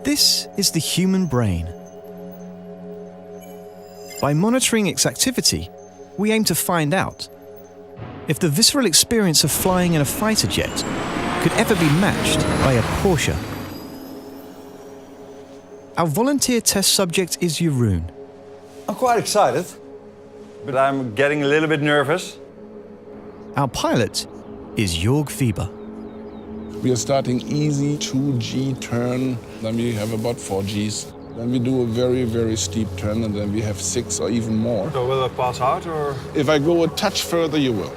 This is the human brain. By monitoring its activity, we aim to find out if the visceral experience of flying in a fighter jet could ever be matched by a Porsche. Our volunteer test subject is Jeroen. I'm quite excited, but I'm getting a little bit nervous. Our pilot is Jorg Fieber. We are starting easy 2G turn, then we have about 4Gs. Then we do a very, very steep turn, and then we have 6 or even more. So will I pass out, or? If I go a touch further, you will.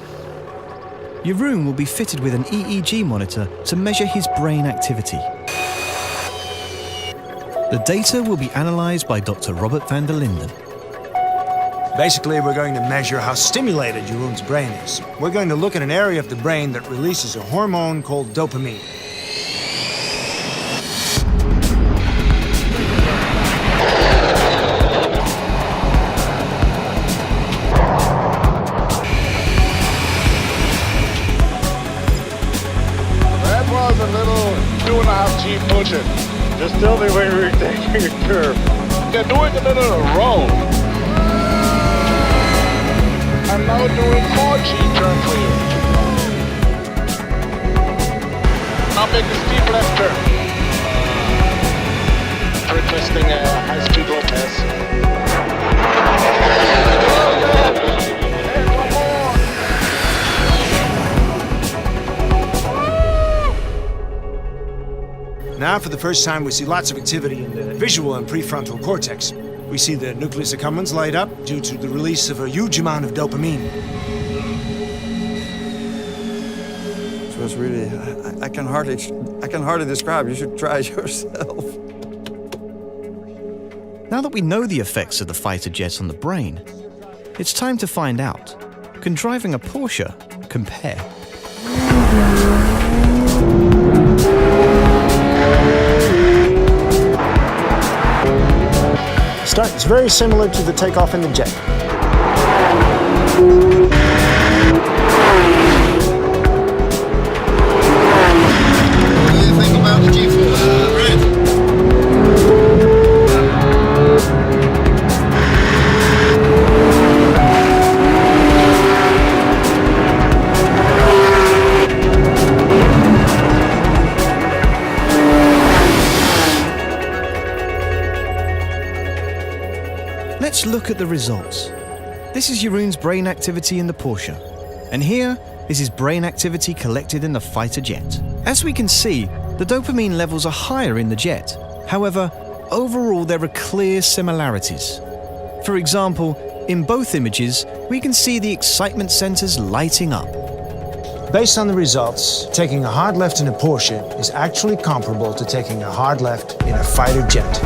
Jeroen will be fitted with an EEG monitor to measure his brain activity. The data will be analysed by Dr. Robert van der Linden. Basically, we're going to measure how stimulated Jeroen's brain is. We're going to look at an area of the brain that releases a hormone called dopamine. That was a little 2.5G pushing. Just tell me when we're taking a curve. They're doing a little roll. I'm now doing 4G turn for you. Now make a steep left turn. Requesting a high-speed low pass. And one more. Now, for the first time, we see lots of activity in the visual and prefrontal cortex. We see the nucleus accumbens light up due to the release of a huge amount of dopamine. It was really, I can hardly describe. You should try it yourself. Now that we know the effects of the fighter jet on the brain, it's time to find out. Can driving a Porsche compare? Start is very similar to the takeoff in the jet. What do you think about the G-force? Right. Let's look at the results. This is Jeroen's brain activity in the Porsche, and here is his brain activity collected in the fighter jet. As we can see, the dopamine levels are higher in the jet. However, overall there are clear similarities. For example, in both images, we can see the excitement centers lighting up. Based on the results, taking a hard left in a Porsche is actually comparable to taking a hard left in a fighter jet.